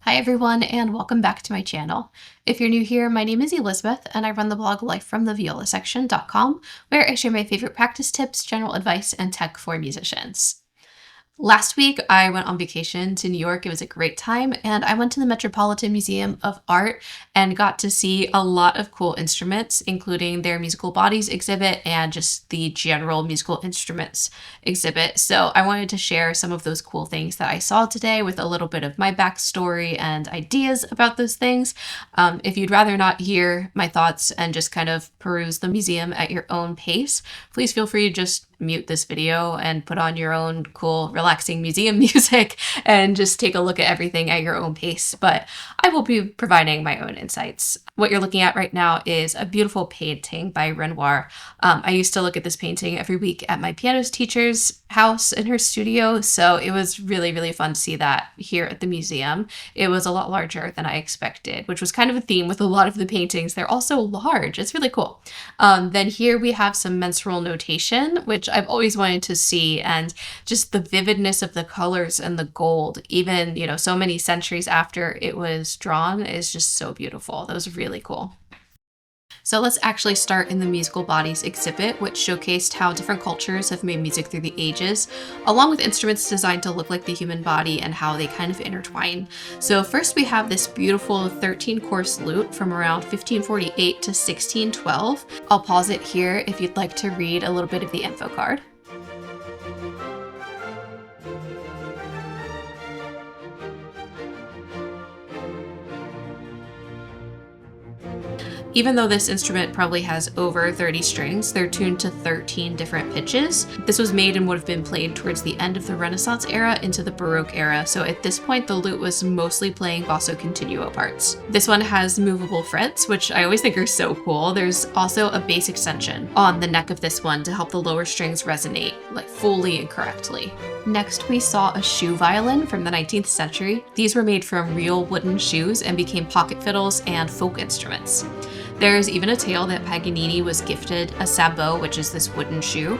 Hi everyone, and welcome back to my channel. If you're new here, my name is Elizabeth and I run the blog lifefromtheviolasection.com, where I share my favorite practice tips, general advice, and tech for musicians. Last week, I went on vacation to New York. It was a great time, and I went to the Metropolitan Museum of Art and got to see a lot of cool instruments, including their musical bodies exhibit and just the general musical instruments exhibit. So I wanted to share some of those cool things that I saw today with a little bit of my backstory and ideas about those things. If you'd rather not hear my thoughts and just kind of peruse the museum at your own pace, please feel free to just mute this video and put on your own cool, relaxing museum music and just take a look at everything at your own pace. But I will be providing my own insights. What you're looking at right now is a beautiful painting by Reinhold. I used to look at this painting every week at my piano teacher's house in her studio, so it was really, really fun to see that here at the museum. It was a lot larger than I expected, which was kind of a theme with a lot of the paintings. They're also large. It's really cool. Then here we have some mensural notation, which I've always wanted to see, and just the vividness of the colors and the gold, even, so many centuries after it was drawn, is just so beautiful. That was really cool. So let's actually start in the musical bodies exhibit, which showcased how different cultures have made music through the ages, along with instruments designed to look like the human body and how they kind of intertwine. So first we have this beautiful 13-course lute from around 1548 to 1612. I'll pause it here if you'd like to read a little bit of the info card. Even though this instrument probably has over 30 strings, they're tuned to 13 different pitches. This was made and would have been played towards the end of the Renaissance era into the Baroque era, so at this point the lute was mostly playing basso continuo parts. This one has movable frets, which I always think are so cool. There's also a bass extension on the neck of this one to help the lower strings resonate, fully and correctly. Next, we saw a shoe violin from the 19th century. These were made from real wooden shoes and became pocket fiddles and folk instruments. There's even a tale that Paganini was gifted a sabot, which is this wooden shoe.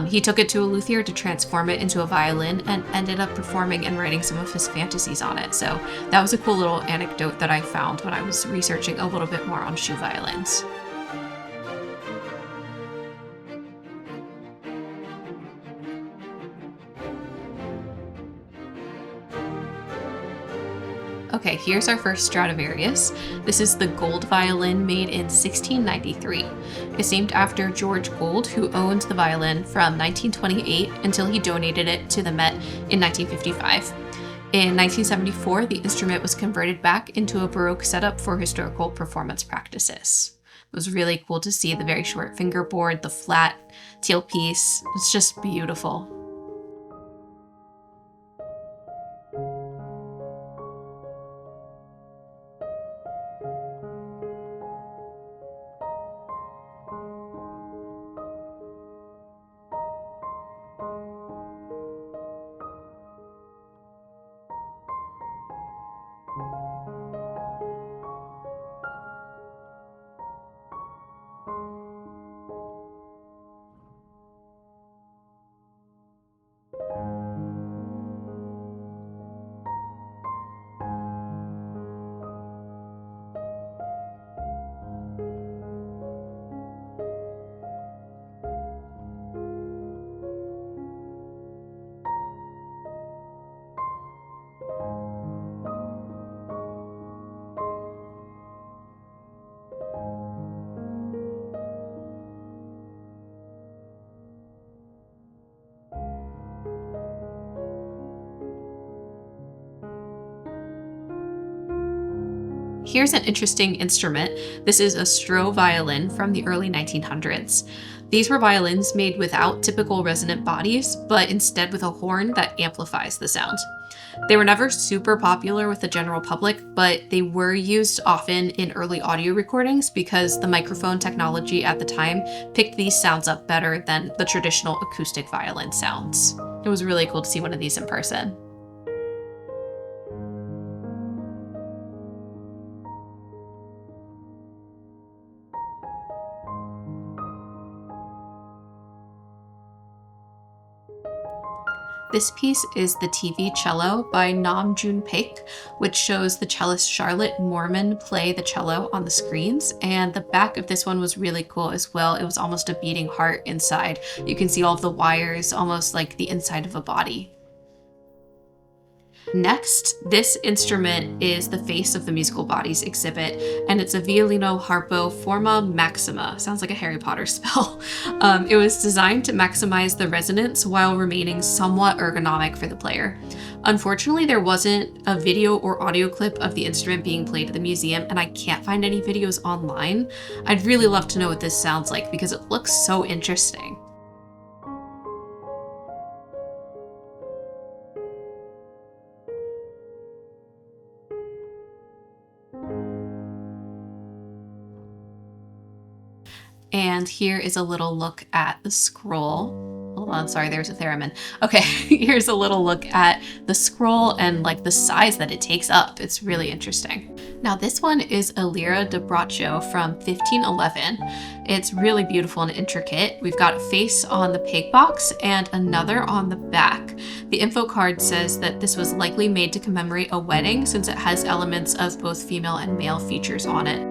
He took it to a luthier to transform it into a violin and ended up performing and writing some of his fantasies on it. So that was a cool little anecdote that I found when I was researching a little bit more on shoe violins. Okay, here's our first Stradivarius. This is the gold violin made in 1693. It's named after George Gold, who owned the violin from 1928 until he donated it to the Met in 1955. In 1974, the instrument was converted back into a Baroque setup for historical performance practices. It was really cool to see the very short fingerboard, the flat tailpiece. It's just beautiful. Here's an interesting instrument. This is a Stroh violin from the early 1900s. These were violins made without typical resonant bodies, but instead with a horn that amplifies the sound. They were never super popular with the general public, but they were used often in early audio recordings because the microphone technology at the time picked these sounds up better than the traditional acoustic violin sounds. It was really cool to see one of these in person. This piece is the TV Cello by Nam June Paik, which shows the cellist Charlotte Mormon play the cello on the screens. And the back of this one was really cool as well. It was almost a beating heart inside. You can see all of the wires, almost like the inside of a body. Next, this instrument is the face of the musical bodies exhibit, and it's a violino harpo forma maxima. Sounds like a Harry Potter spell. It was designed to maximize the resonance while remaining somewhat ergonomic for the player. Unfortunately, there wasn't a video or audio clip of the instrument being played at the museum, and I can't find any videos online. I'd really love to know what this sounds like because it looks so interesting. And here is a little look at the scroll. Hold on, sorry, there's a theremin. Okay, here's a little look at the scroll and like the size that it takes up. It's really interesting. Now this one is a Lira da Braccio from 1511. It's really beautiful and intricate. We've got a face on the peg box and another on the back. The info card says that this was likely made to commemorate a wedding since it has elements of both female and male features on it.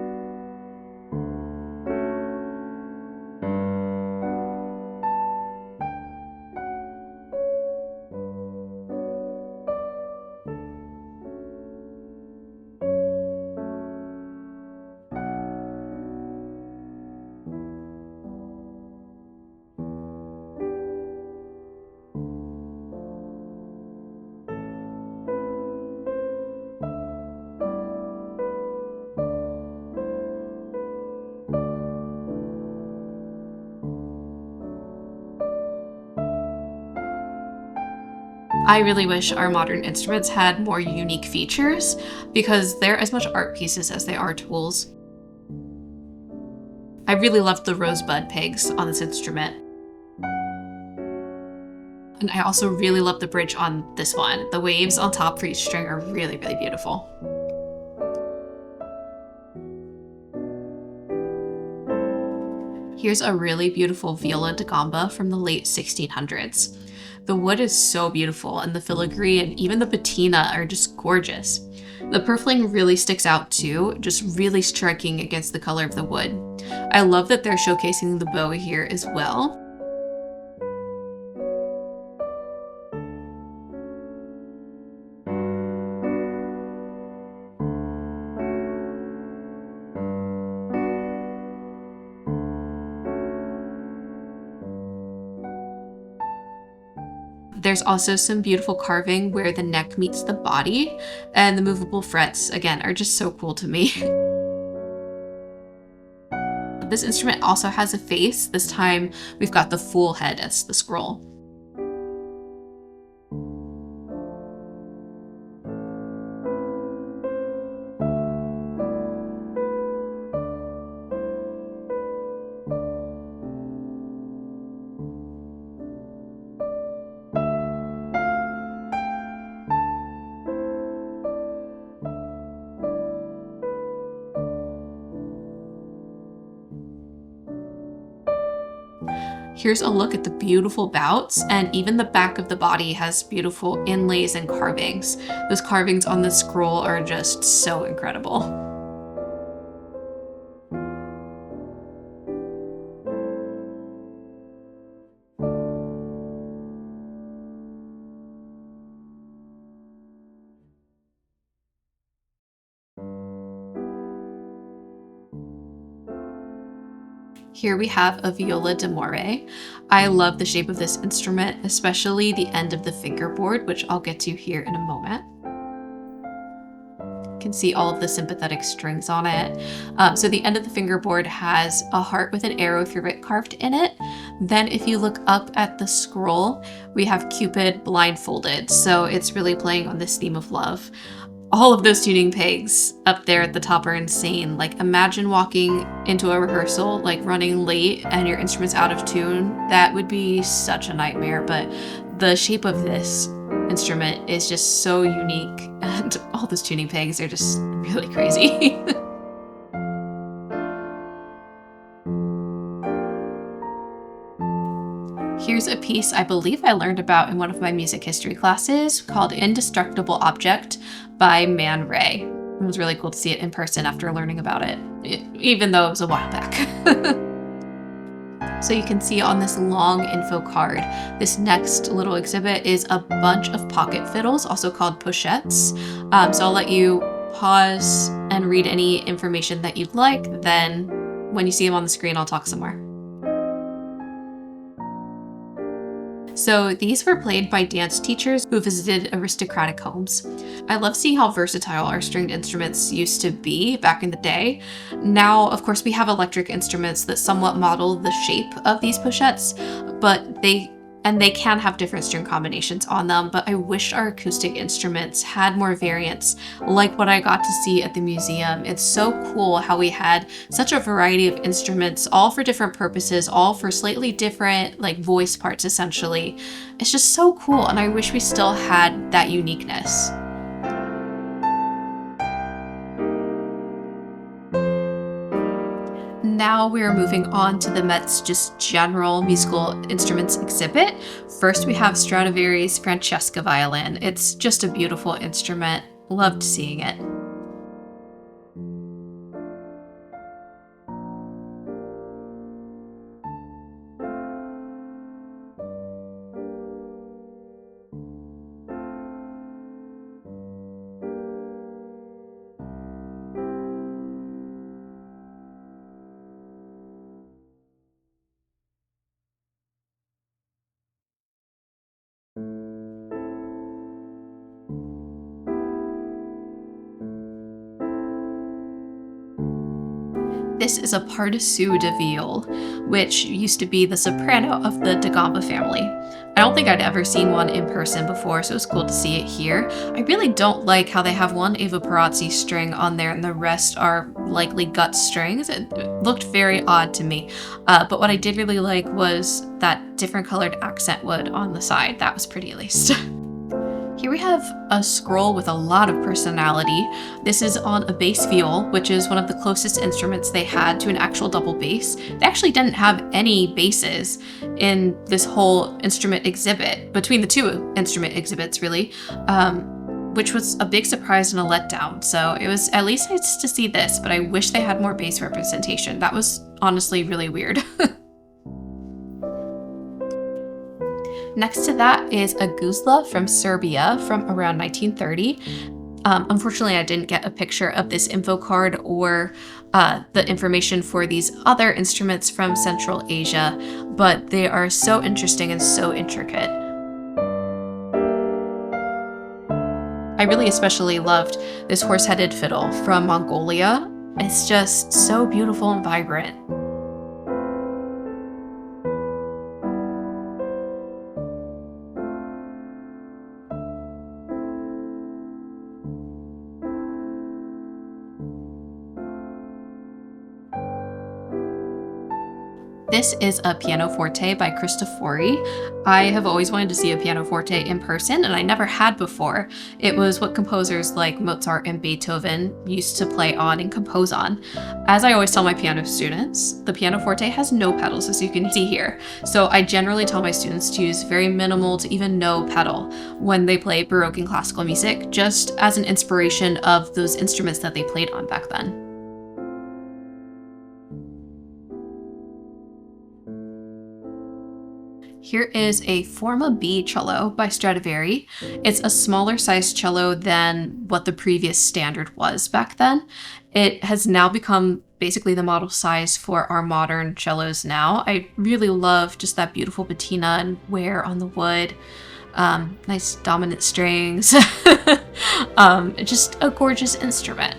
I really wish our modern instruments had more unique features because they're as much art pieces as they are tools. I really loved the rosebud pegs on this instrument. And I also really love the bridge on this one. The waves on top for each string are really, really beautiful. Here's a really beautiful viola da gamba from the late 1600s. The wood is so beautiful, and the filigree and even the patina are just gorgeous. The purfling really sticks out too, just really striking against the color of the wood. I love that they're showcasing the bow here as well. There's also some beautiful carving where the neck meets the body, and the movable frets, again, are just so cool to me. This instrument also has a face. This time we've got the full head as the scroll. Here's a look at the beautiful bouts, and even the back of the body has beautiful inlays and carvings. Those carvings on the scroll are just so incredible. Here we have a viola d'amore. I love the shape of this instrument, especially the end of the fingerboard, which I'll get to here in a moment. You can see all of the sympathetic strings on it. So the end of the fingerboard has a heart with an arrow through it carved in it. Then if you look up at the scroll, we have Cupid blindfolded. So it's really playing on this theme of love. All of those tuning pegs up there at the top are insane. Like, imagine walking into a rehearsal, like running late and your instrument's out of tune. That would be such a nightmare, but the shape of this instrument is just so unique, and all those tuning pegs are just really crazy. here's a piece I believe I learned about in one of my music history classes called Indestructible Object by Man Ray. It was really cool to see it in person after learning about it, even though it was a while back. So you can see on this long info card, this next little exhibit is a bunch of pocket fiddles, also called pochettes. So I'll let you pause and read any information that you'd like. Then when you see them on the screen, I'll talk some more. So these were played by dance teachers who visited aristocratic homes. I love seeing how versatile our stringed instruments used to be back in the day. Now, of course, we have electric instruments that somewhat model the shape of these pochettes, but they can have different string combinations on them, but I wish our acoustic instruments had more variants like what I got to see at the museum. It's so cool how we had such a variety of instruments, all for different purposes, all for slightly different like voice parts essentially. It's just so cool, and I wish we still had that uniqueness. Now we're moving on to the Met's just general musical instruments exhibit. First, we have Stradivari's Francesca violin. It's just a beautiful instrument. Loved seeing it. This is a Pardessus de viol, which used to be the soprano of the da Gamba family. I don't think I'd ever seen one in person before, so it was cool to see it here. I really don't like how they have one Eva Perazzi string on there and the rest are likely gut strings. It looked very odd to me. But what I did really like was that different colored accent wood on the side. That was pretty at least. Here we have a scroll with a lot of personality. This is on a bass viol, which is one of the closest instruments they had to an actual double bass. They actually didn't have any basses in this whole instrument exhibit, between the two instrument exhibits really, which was a big surprise and a letdown. So it was at least nice to see this, but I wish they had more bass representation. That was honestly really weird. Next to that is a guzla from Serbia from around 1930. Unfortunately, I didn't get a picture of this info card or the information for these other instruments from Central Asia, but they are so interesting and so intricate. I really especially loved this horse-headed fiddle from Mongolia. It's just so beautiful and vibrant. This is a pianoforte by Cristofori. I have always wanted to see a pianoforte in person, and I never had before. It was what composers like Mozart and Beethoven used to play on and compose on. As I always tell my piano students, the pianoforte has no pedals, as you can see here. So I generally tell my students to use very minimal to even no pedal when they play Baroque and classical music, just as an inspiration of those instruments that they played on back then. Here is a Forma B cello by Stradivari. It's a smaller sized cello than what the previous standard was back then. It has now become basically the model size for our modern cellos now. I really love just that beautiful patina and wear on the wood. Nice dominant strings. Just a gorgeous instrument.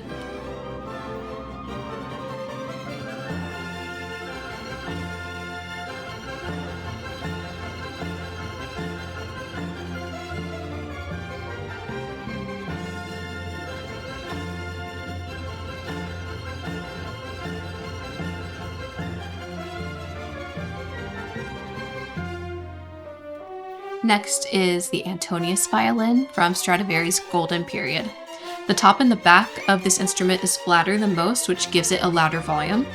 Next is the Antonius violin from Stradivari's Golden Period. The top and the back of this instrument is flatter than most, which gives it a louder volume.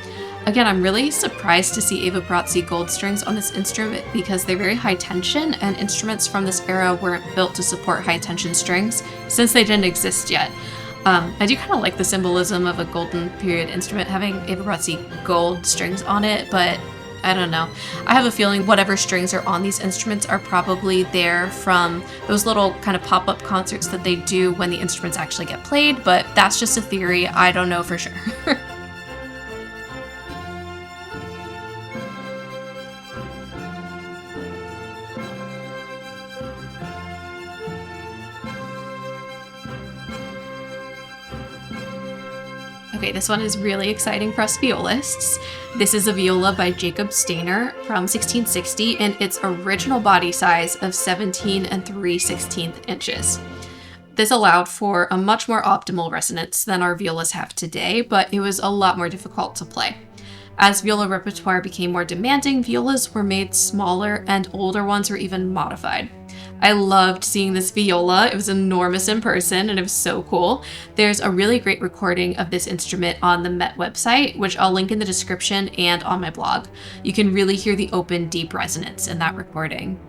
Again, I'm really surprised to see Eva Brazzi gold strings on this instrument because they're very high tension, and instruments from this era weren't built to support high tension strings since they didn't exist yet. I do kind of like the symbolism of a golden period instrument having Eva Brazzi gold strings on it, but I don't know. I have a feeling whatever strings are on these instruments are probably there from those little kind of pop-up concerts that they do when the instruments actually get played, but that's just a theory. I don't know for sure. Okay, this one is really exciting for us violists. This is a viola by Jacob Stainer from 1660 in its original body size of 17 3/16 inches. This allowed for a much more optimal resonance than our violas have today, but it was a lot more difficult to play. As viola repertoire became more demanding, violas were made smaller and older ones were even modified. I loved seeing this viola. It was enormous in person and it was so cool. There's a really great recording of this instrument on the Met website, which I'll link in the description and on my blog. You can really hear the open, deep resonance in that recording.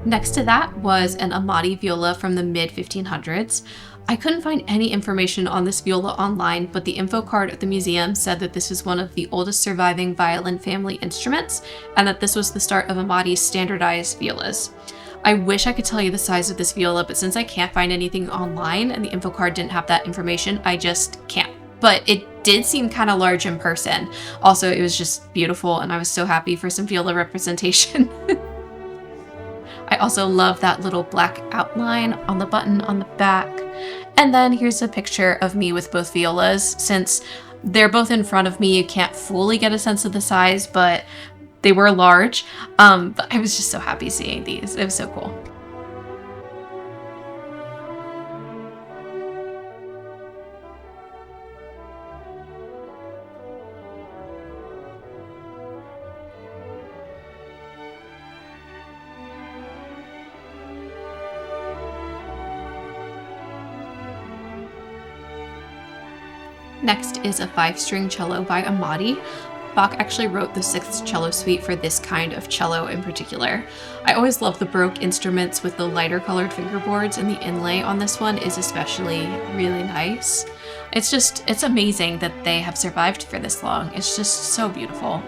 Next to that was an Amati viola from the mid-1500s. I couldn't find any information on this viola online, but the info card at the museum said that this is one of the oldest surviving violin family instruments, and that this was the start of Amati's standardized violas. I wish I could tell you the size of this viola, but since I can't find anything online and the info card didn't have that information, I just can't. But it did seem kind of large in person. Also, it was just beautiful, and I was so happy for some viola representation. I also love that little black outline on the button on the back. And then here's a picture of me with both violas. Since they're both in front of me, you can't fully get a sense of the size, but they were large. But I was just so happy seeing these. It was so cool. Next is a 5-string cello by Amati. Bach actually wrote the 6th cello suite for this kind of cello in particular. I always love the Baroque instruments with the lighter colored fingerboards, and the inlay on this one is especially really nice. It's amazing that they have survived for this long. It's just so beautiful.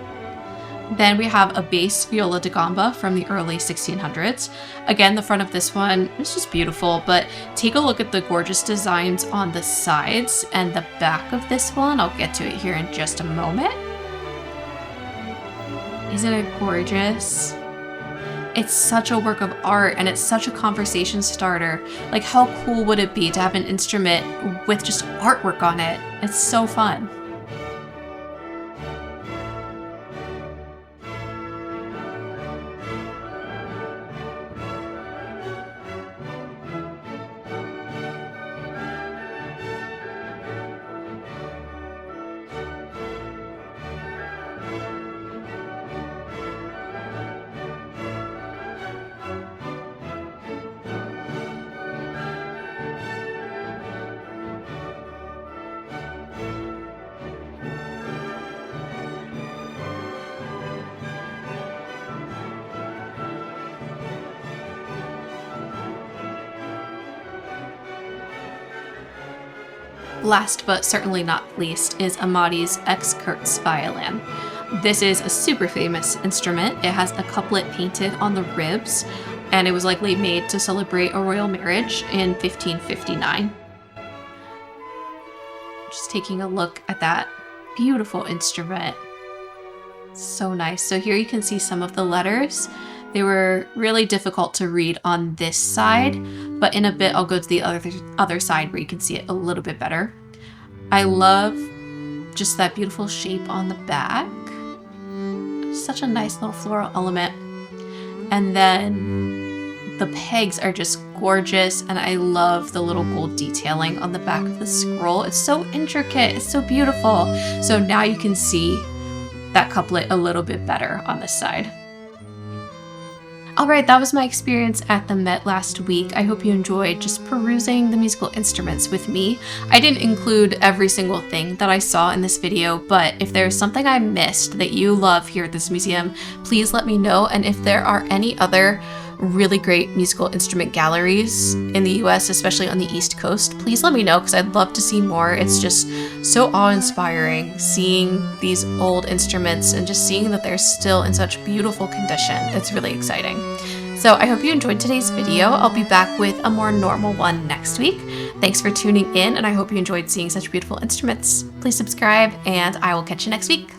Then we have a bass viola da gamba from the early 1600s. Again, the front of this one is just beautiful, but take a look at the gorgeous designs on the sides and the back of this one. I'll get to it here in just a moment. Isn't it gorgeous? It's such a work of art, and it's such a conversation starter. Like, how cool would it be to have an instrument with just artwork on it? It's so fun. Last but certainly not least is Amati's Ex-Kurz violin. This is a super famous instrument. It has a couplet painted on the ribs, and it was likely made to celebrate a royal marriage in 1559. Just taking a look at that beautiful instrument. So nice. So here you can see some of the letters. They were really difficult to read on this side, but in a bit I'll go to the other side where you can see it a little bit better. I love just that beautiful shape on the back. Such a nice little floral element. And then The pegs are just gorgeous, and I love the little gold detailing on the back of the scroll. It's so intricate, it's so beautiful. So now you can see that couplet a little bit better on this side. Alright, that was my experience at the Met last week. I hope you enjoyed just perusing the musical instruments with me. I didn't include every single thing that I saw in this video, but if there's something I missed that you love here at this museum, please let me know. And if there are any other really great musical instrument galleries in the US, especially on the East Coast, please let me know, because I'd love to see more. It's just so awe-inspiring seeing these old instruments and just seeing that they're still in such beautiful condition. It's really exciting. So I hope you enjoyed today's video. I'll be back with a more normal one next week. Thanks for tuning in, and I hope you enjoyed seeing such beautiful instruments. Please subscribe, and I will catch you next week.